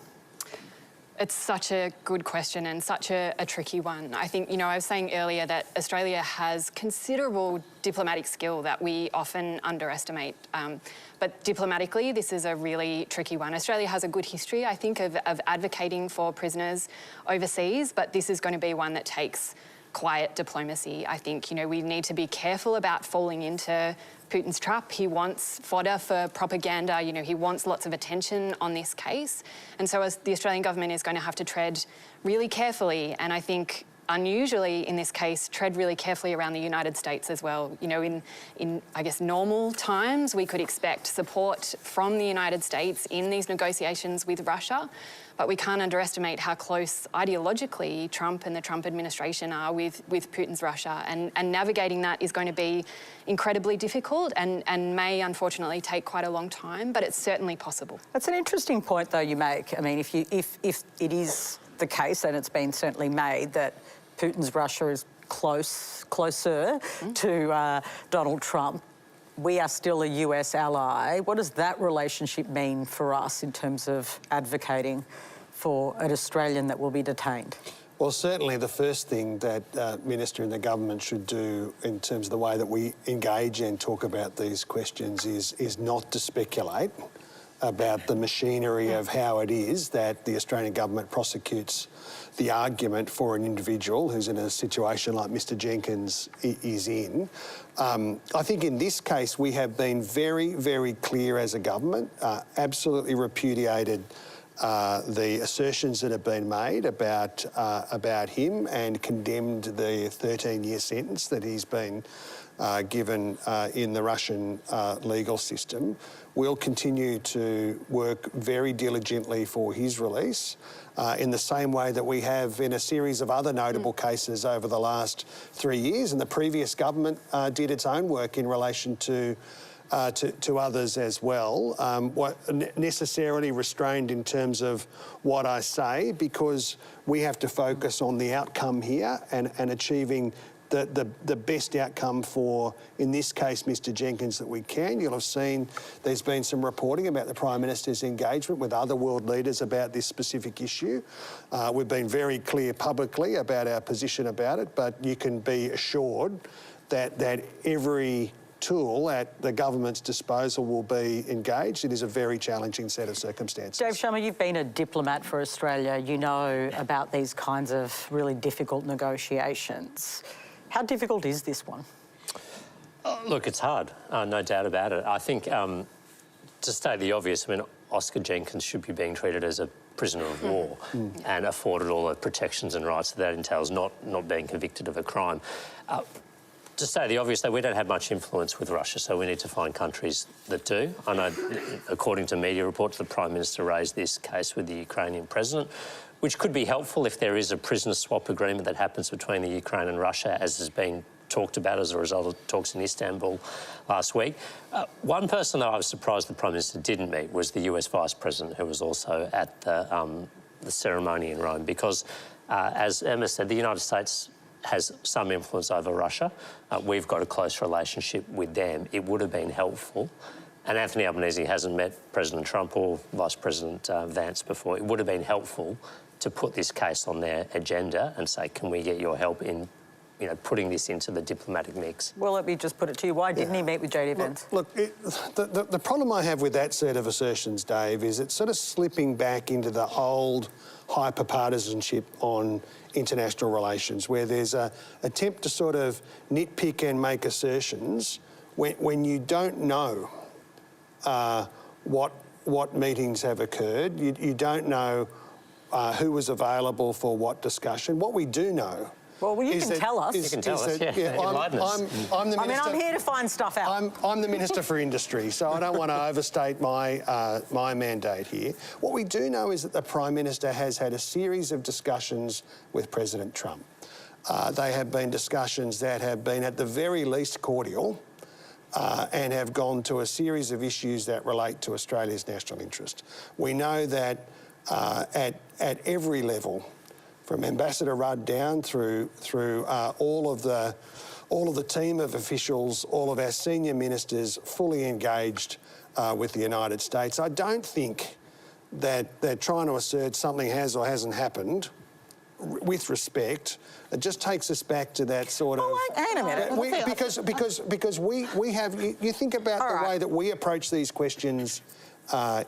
It's such a good question and such a tricky one. I think, I was saying earlier that Australia has considerable diplomatic skill that we often underestimate. But diplomatically, this is a really tricky one. Australia has a good history, I think, of advocating for prisoners overseas, but this is going to be one that takes quiet diplomacy. I think, we need to be careful about falling into Putin's trap. He wants fodder for propaganda. He wants lots of attention on this case. And so as the Australian government is going to have to tread really carefully, and I think unusually in this case, tread really carefully around the United States as well. In I guess, normal times, we could expect support from the United States in these negotiations with Russia, but we can't underestimate how close ideologically Trump and the Trump administration are with Putin's Russia. And navigating that is going to be incredibly difficult and may unfortunately take quite a long time, but it's certainly possible. That's an interesting point, though, you make. I mean, if it is the case, and it's been certainly made, that Putin's Russia is closer to Donald Trump, we are still a US ally. What does that relationship mean for us in terms of advocating for an Australian that will be detained? Well, certainly the first thing that Minister and the government should do in terms of the way that we engage and talk about these questions is not to speculate about the machinery of how it is that the Australian government prosecutes the argument for an individual who's in a situation like Mr Jenkins is in. I think in this case we have been very, very clear as a government, absolutely repudiated the assertions that have been made about him and condemned the 13-year sentence that he's been given in the Russian legal system. We'll continue to work very diligently for his release in the same way that we have in a series of other notable cases over the last 3 years, and the previous government did its own work in relation to others as well. Necessarily restrained in terms of what I say, because we have to focus on the outcome here and achieving the best outcome for, in this case, Mr Jenkins that we can. You'll have seen there's been some reporting about the Prime Minister's engagement with other world leaders about this specific issue. We've been very clear publicly about our position about it, but you can be assured that every tool at the government's disposal will be engaged. It is a very challenging set of circumstances. Dave Sharma, you've been a diplomat for Australia. You know about these kinds of really difficult negotiations. How difficult is this one? Look, it's hard, no doubt about it. I think, to state the obvious, I mean, Oscar Jenkins should be being treated as a prisoner of war and afforded all the protections and rights that entails, not being convicted of a crime. To say the obvious, though, we don't have much influence with Russia, so we need to find countries that do. I know, according to media reports, the Prime Minister raised this case with the Ukrainian President, which could be helpful if there is a prisoner swap agreement that happens between the Ukraine and Russia, as has been talked about as a result of talks in Istanbul last week. One person, though, I was surprised the Prime Minister didn't meet was the US Vice President, who was also at the ceremony in Rome, because, as Emma said, the United States has some influence over Russia. We've got a close relationship with them. It would have been helpful. And Anthony Albanese hasn't met President Trump or Vice President Vance before. It would have been helpful to put this case on their agenda and say, can we get your help in, putting this into the diplomatic mix? Well, let me just put it to you. Why didn't he meet with JD Vance? Look, the problem I have with that set of assertions, Dave, is it's sort of slipping back into the old hyper-partisanship on international relations, where there's an attempt to sort of nitpick and make assertions when you don't know what meetings have occurred. You don't know who was available for what discussion. What we do know. Well, you can tell us. You can tell us, yeah. I'm the Minister. I'm here to find stuff out. I'm the Minister for Industry, so I don't want to overstate my mandate here. What we do know is that the Prime Minister has had a series of discussions with President Trump. They have been discussions that have been at the very least cordial and have gone to a series of issues that relate to Australia's national interest. We know that at every level, from Ambassador Rudd down through all of the team of officials, all of our senior ministers fully engaged with the United States. I don't think that they're trying to assert something has or hasn't happened. With respect, it just takes us back to that sort of. Hang a minute. Because we have. You think about the way that we approach these questions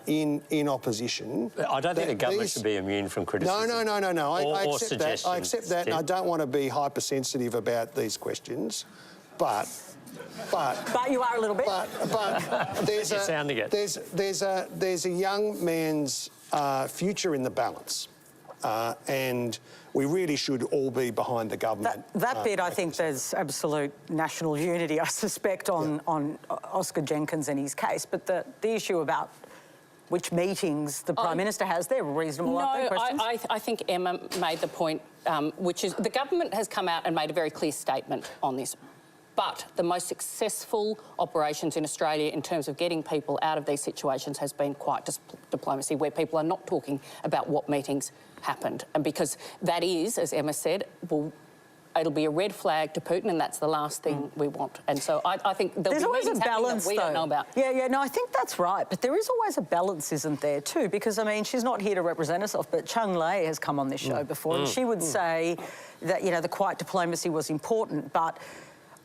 in opposition. I don't think the government should be immune from criticism. No. I or accept that. I accept that, and I don't want to be hypersensitive about these questions, but you are a little bit. But there's You're sounding it. There's a young man's future in the balance, and we really should all be behind the government. That bit, I think there's absolute national unity, I suspect, on Oscar Jenkins and his case. But the issue about which meetings the Prime Minister has, they're reasonable, aren't they, questions? I think Emma made the point, which is the government has come out and made a very clear statement on this. But the most successful operations in Australia in terms of getting people out of these situations has been quiet diplomacy, where people are not talking about what meetings happened. And because that is, as Emma said, it'll be a red flag to Putin, and that's the last thing we want. And so I think there's always a balance, that we don't know about. Yeah, no, I think that's right. But there is always a balance, isn't there, too? Because, I mean, she's not here to represent herself, but Chung Lei has come on this show before, and she would say that, you know, the quiet diplomacy was important, but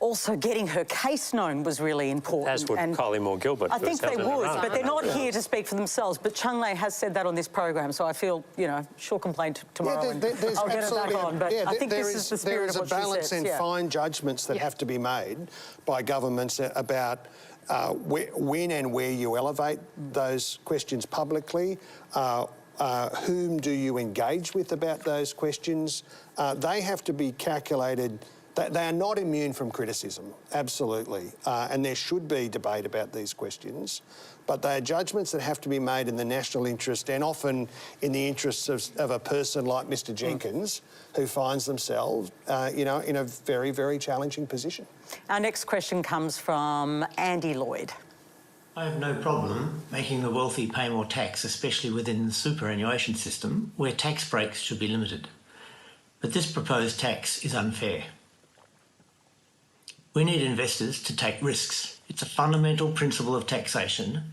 also getting her case known was really important. As would Kylie Moore-Gilbert. I think they would, but they're not here to speak for themselves. But Chung Lei has said that on this program, so I feel, you know, she'll complain tomorrow. Yeah, I'll get it back on. But I think this is the spirit of what she says. There is a balance and fine judgments that have to be made by governments about when and where you elevate those questions publicly. Whom do you engage with about those questions? They have to be calculated. They are not immune from criticism, absolutely, and there should be debate about these questions, but they are judgments that have to be made in the national interest and often in the interests of a person like Mr Jenkins, who finds themselves, you know, in a very, very challenging position. Our next question comes from Andy Lloyd. I have no problem making the wealthy pay more tax, especially within the superannuation system, where tax breaks should be limited. But this proposed tax is unfair. We need investors to take risks. It's a fundamental principle of taxation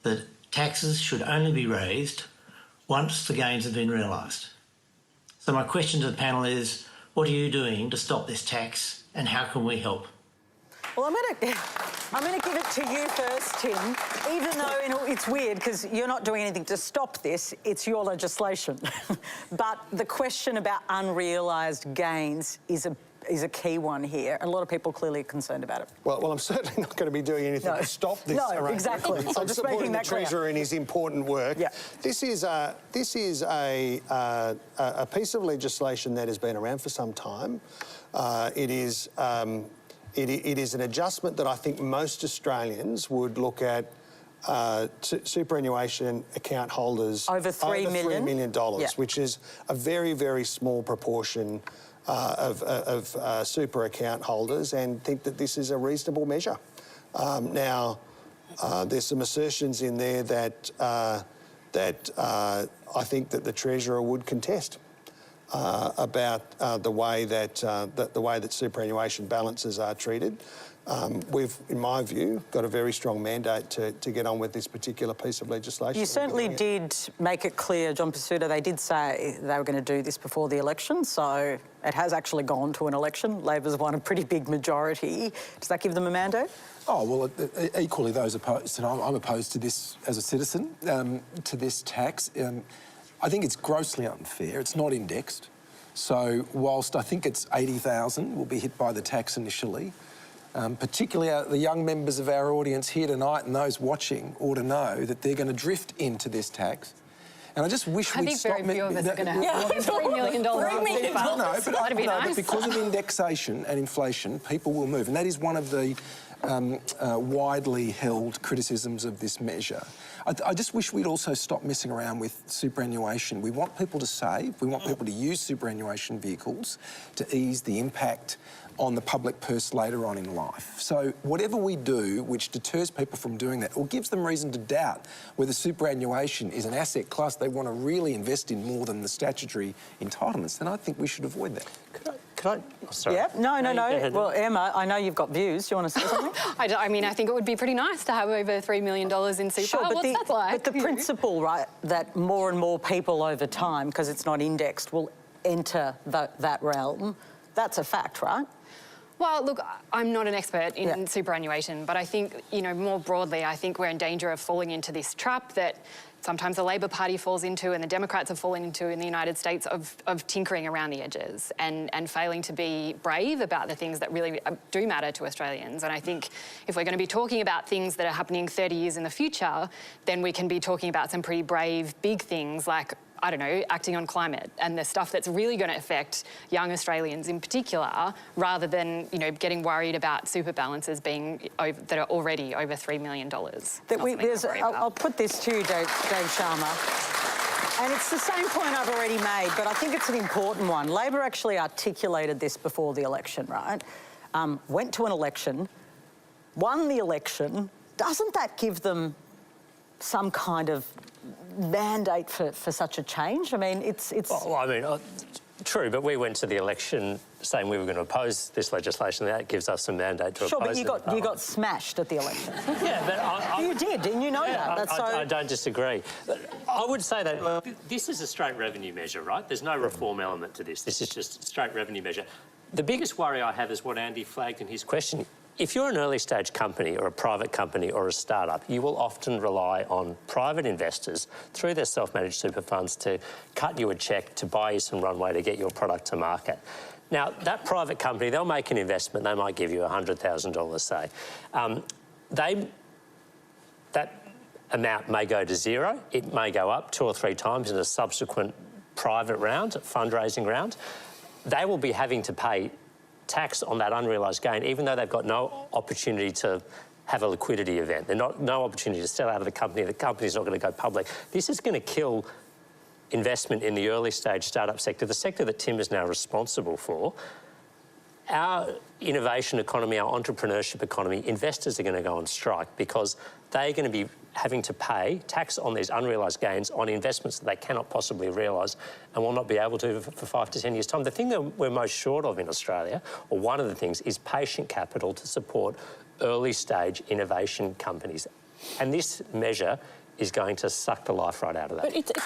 that taxes should only be raised once the gains have been realised. So my question to the panel is, what are you doing to stop this tax, and how can we help? Well, I'm going to give it to you first, Tim, even though it's weird because you're not doing anything to stop this, it's your legislation. But the question about unrealised gains is a key one here. A lot of people clearly are concerned about it. Well, I'm certainly not going to be doing anything to stop this. No, exactly. I'm just supporting the Treasurer in his important work. Yeah. This is a piece of legislation that has been around for some time. It is an adjustment that I think most Australians would look at superannuation account holders over $3 million, which is a very, very small proportion of super account holders, and think that this is a reasonable measure. Now, there's some assertions in there that I think that the Treasurer would contest about the way that superannuation balances are treated. We've, in my view, got a very strong mandate to get on with this particular piece of legislation. You certainly did make it clear, John Pesutto, they did say they were going to do this before the election, so it has actually gone to an election. Labor's won a pretty big majority. Does that give them a mandate? Oh, well, equally those opposed, and I'm opposed to this as a citizen, to this tax. I think it's grossly unfair. It's not indexed. So whilst I think it's 80,000 will be hit by the tax initially, particularly the young members of our audience here tonight and those watching ought to know that they're going to drift into this tax. And I just wish we'd stop... I think very few of us are going to have $3 million. But because of indexation and inflation, people will move. And that is one of the widely held criticisms of this measure. I just wish we'd also stop messing around with superannuation. We want people to save, we want people to use superannuation vehicles to ease the impact on the public purse later on in life. So whatever we do which deters people from doing that or gives them reason to doubt whether superannuation is an asset class they want to really invest in more than the statutory entitlements, then I think we should avoid that. Could I? Oh, sorry. Yeah, no. Well, Emma, I know you've got views. Do you want to say something? I mean, I think it would be pretty nice to have over $3 million in super. Sure, but What's that like? But the principle, right, that more and more people over time, because it's not indexed, will enter that realm, that's a fact, right? Well, look, I'm not an expert in superannuation, but I think, you know, more broadly, I think we're in danger of falling into this trap that sometimes the Labor Party falls into and the Democrats have fallen into in the United States of tinkering around the edges and failing to be brave about the things that really do matter to Australians. And I think if we're going to be talking about things that are happening 30 years in the future, then we can be talking about some pretty brave, big things like, I don't know, acting on climate and the stuff that's really going to affect young Australians in particular, rather than, you know, getting worried about super balances being that are already over $3 million. I'll put this to you, Dave Sharma, and it's the same point I've already made, but I think it's an important one. Labor actually articulated this before the election, right? Went to an election, won the election. Doesn't that give them some kind of mandate for such a change? I mean, it's... Well, I mean, true, but we went to the election saying we were going to oppose this legislation. That gives us a mandate to oppose it. Sure, but you got smashed at the election. Yeah, but you did, and you know that. I don't disagree. I would say that this is a straight revenue measure, right? There's no reform element to this. This is just a straight revenue measure. The biggest worry I have is what Andy flagged in his question. If you're an early-stage company or a private company or a startup, you will often rely on private investors through their self-managed super funds to cut you a cheque, to buy you some runway to get your product to market. Now, that private company, they'll make an investment. They might give you $100,000, say. That amount may go to zero. It may go up 2 or 3 times in a subsequent private round, fundraising round. They will be having to pay tax on that unrealised gain, even though they've got no opportunity to have a liquidity event. There's no opportunity to sell out of the company. The company's not going to go public. This is going to kill investment in the early stage startup sector, the sector that Tim is now responsible for. Our innovation economy, our entrepreneurship economy, investors are going to go on strike because they're going to be having to pay tax on these unrealised gains on investments that they cannot possibly realise and will not be able to for 5 to 10 years' time. The thing that we're most short of in Australia, or one of the things, is patient capital to support early-stage innovation companies. And this measure is going to suck the life right out of that. But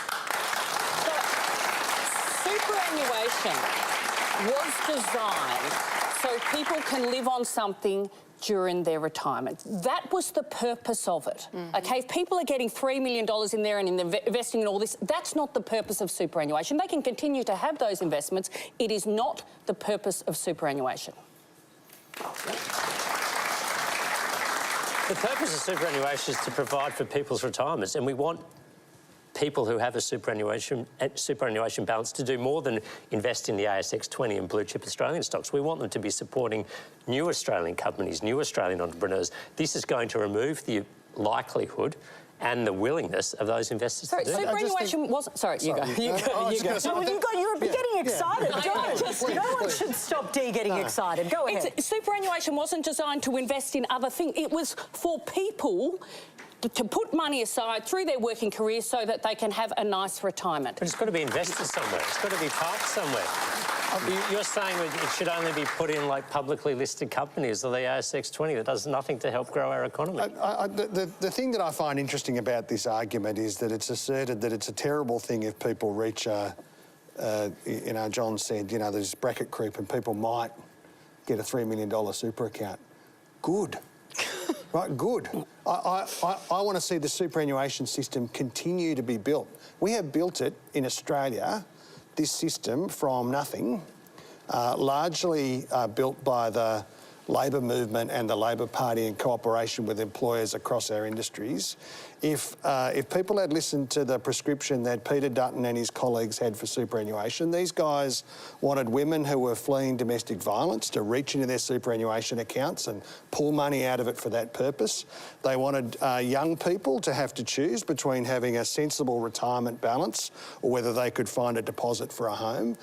superannuation was designed so people can live on something during their retirement. That was the purpose of it. Okay, if people are getting $3 million in there and investing in all this, that's not the purpose of superannuation. They can continue to have those investments. It is not the purpose of superannuation. The purpose of superannuation is to provide for people's retirements, and we want people who have a superannuation balance to do more than invest in the ASX 20 and blue chip Australian stocks. We want them to be supporting new Australian companies, new Australian entrepreneurs. This is going to remove the likelihood and the willingness of those investors to do that. Superannuation wasn't... Sorry, you go. You were getting excited. No one should stop Dee getting excited. Go ahead. Superannuation wasn't designed to invest in other things. It was for people to put money aside through their working career so that they can have a nice retirement. But it's got to be invested somewhere. It's got to be parked somewhere. You're saying that it should only be put in, like, publicly listed companies or the ASX 20 that does nothing to help grow our economy. The thing that I find interesting about this argument is that it's asserted that it's a terrible thing if people reach you know, John said, you know, there's bracket creep and people might get a $3 million super account. Good. Right, good. I want to see the superannuation system continue to be built. We have built it in Australia, this system, from nothing, largely built by the Labor movement and the Labor Party in cooperation with employers across our industries. if people had listened to the prescription that Peter Dutton and his colleagues had for superannuation, these guys wanted women who were fleeing domestic violence to reach into their superannuation accounts and pull money out of it for that purpose. They wanted young people to have to choose between having a sensible retirement balance or whether they could find a deposit for a home.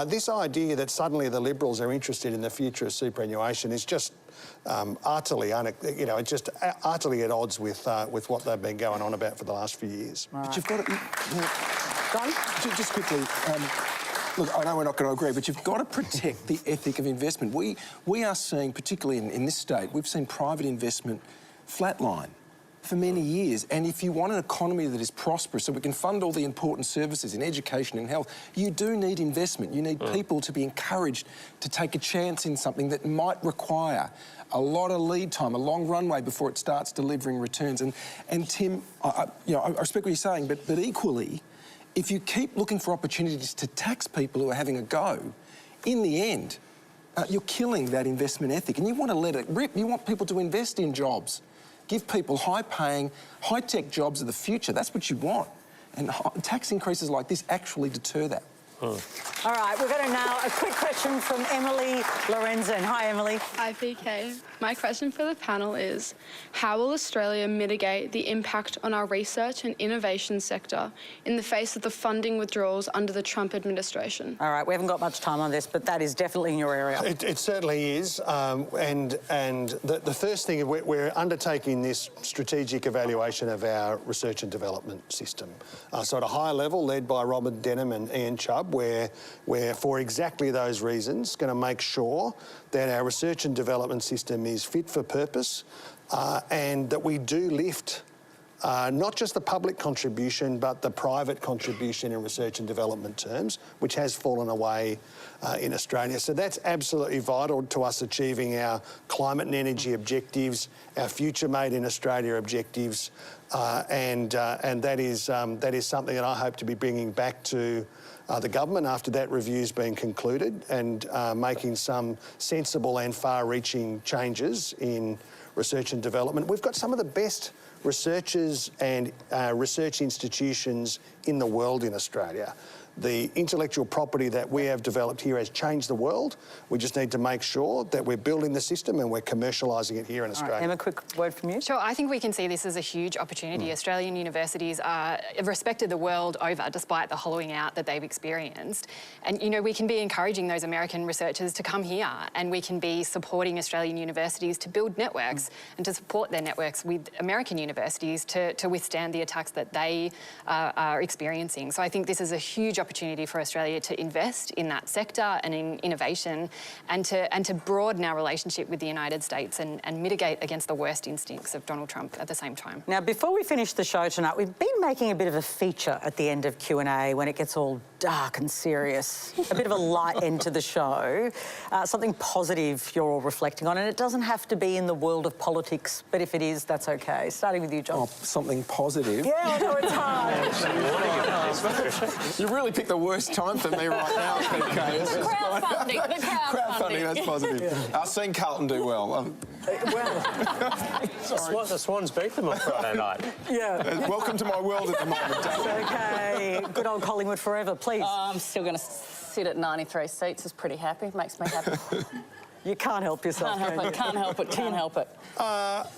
This idea that suddenly the Liberals are interested in the future of superannuation is just utterly at odds with what they've been going on about for the last few years. But you've got to... John? Just quickly, look, I know we're not going to agree, but you've got to protect the ethic of investment. We are seeing, particularly in this state, we've seen private investment flatline for many years. And if you want an economy that is prosperous, so we can fund all the important services in education and health, you do need investment. You need people to be encouraged to take a chance in something that might require a lot of lead time, a long runway before it starts delivering returns. And Tim, I respect what you're saying, but equally, if you keep looking for opportunities to tax people who are having a go, in the end, you're killing that investment ethic, and you want to let it rip. You want people to invest in jobs. Give people high-paying, high-tech jobs of the future. That's what you want. And tax increases like this actually deter that. All right, we're going to now a quick question from Emily Lorenzen. Hi, Emily. Hi, PK. My question for the panel is, how will Australia mitigate the impact on our research and innovation sector in the face of the funding withdrawals under the Trump administration? All right, we haven't got much time on this, but that is definitely in your area. It certainly is. And the first thing, we're undertaking this strategic evaluation of our research and development system. So at a higher level, led by Robert Denham and Ian Chubb, where for exactly those reasons, going to make sure that our research and development system is fit for purpose and that we do lift not just the public contribution, but the private contribution in research and development terms, which has fallen away in Australia. So that's absolutely vital to us achieving our climate and energy objectives, our Future Made in Australia objectives, and that is something that I hope to be bringing back to the government after that review's been concluded and making some sensible and far-reaching changes in research and development. We've got some of the best researchers and research institutions in the world in Australia. The intellectual property that we have developed here has changed the world. We just need to make sure that we're building the system and we're commercialising it here in Australia. Right, Emma, quick word from you. Sure, I think we can see this as a huge opportunity. Australian universities are respected the world over despite the hollowing out that they've experienced. And, you know, we can be encouraging those American researchers to come here and we can be supporting Australian universities to build networks and to support their networks with American universities to withstand the attacks that they are experiencing. So I think this is a huge opportunity for Australia to invest in that sector and in innovation and to broaden our relationship with the United States and mitigate against the worst instincts of Donald Trump at the same time. Now, before we finish the show tonight, we've been making a bit of a feature at the end of Q&A when it gets all dark and serious, a bit of a light end to the show, something positive you're all reflecting on, and it doesn't have to be in the world of politics, but if it is, that's okay. Starting with you, John. Oh, something positive? Yeah, I know it's hard. You really picked the worst time for me right now, PK. Crowdfunding, the Crowdfunding, that's positive. Yeah. I've seen Carlton do well. The Swans beat them on Friday night. Yeah. Welcome to my world at the moment. Okay. Good old Collingwood forever, please. I'm still going to sit at 93 seats. It's pretty happy. Makes me happy. You can't help yourself. Can't help it.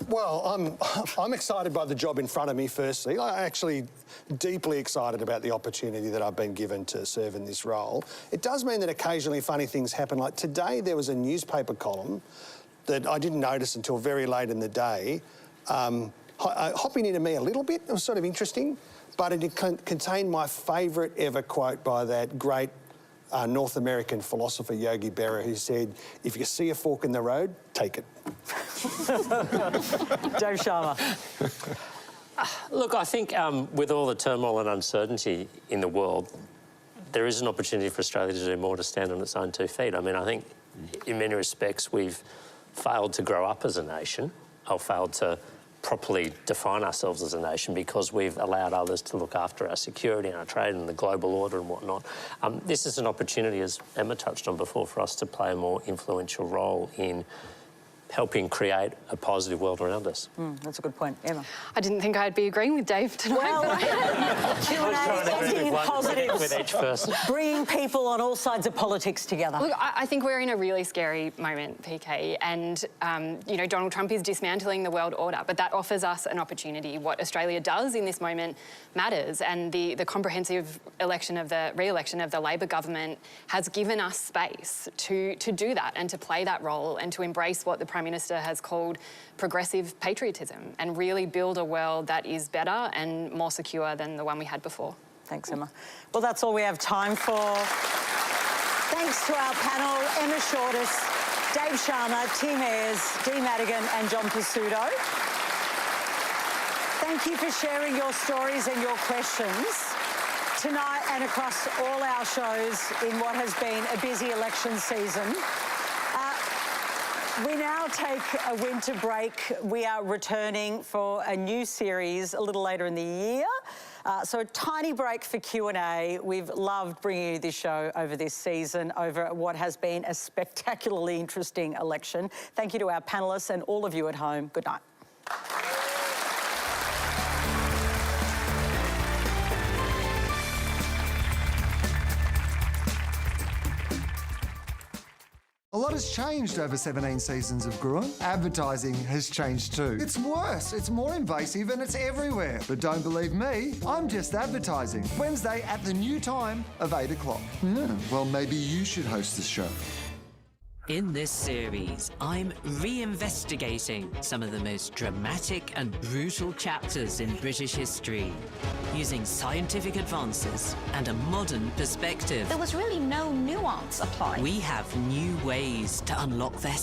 Well, I'm excited by the job in front of me, firstly. I'm actually deeply excited about the opportunity that I've been given to serve in this role. It does mean that occasionally funny things happen. Like today, there was a newspaper column that I didn't notice until very late in the day, hopping into me a little bit. It was sort of interesting, but it contained my favourite ever quote by that great North American philosopher Yogi Berra, who said, if you see a fork in the road, take it. Dave Sharma. Look, I think with all the turmoil and uncertainty in the world, there is an opportunity for Australia to do more to stand on its own 2 feet. I mean, I think in many respects we've failed to grow up as a nation, or failed to properly define ourselves as a nation because we've allowed others to look after our security and our trade and the global order and whatnot. This is an opportunity, as Emma touched on before, for us to play a more influential role in helping create a positive world around us. That's a good point. Emma? I didn't think I'd be agreeing with Dave tonight. Well, Trying to Q&A, one positives, with each person. bringing people on all sides of politics together. Look, I think we're in a really scary moment, PK, and, you know, Donald Trump is dismantling the world order, but that offers us an opportunity. What Australia does in this moment matters, and the comprehensive re-election of the Labor government has given us space to do that and to play that role and to embrace what the Prime Minister has called progressive patriotism and really build a world that is better and more secure than the one we had before. Thanks, Emma. Well, that's all we have time for. Thanks to our panel, Emma Shortis, Dave Sharma, Tim Ayres, Dee Madigan and John Pesutto. Thank you for sharing your stories and your questions tonight and across all our shows in what has been a busy election season. We now take a winter break. We are returning for a new series a little later in the year. So a tiny break for Q&A. We've loved bringing you this show over this season, over what has been a spectacularly interesting election. Thank you to our panellists and all of you at home. Good night. A lot has changed over 17 seasons of Gruen. Advertising has changed too. It's worse, it's more invasive and it's everywhere. But don't believe me, I'm just advertising. Wednesday at the new time of 8 o'clock. Well, maybe you should host the show. In this series, I'm reinvestigating some of the most dramatic and brutal chapters in British history, using scientific advances and a modern perspective. There was really no nuance applied. We have new ways to unlock their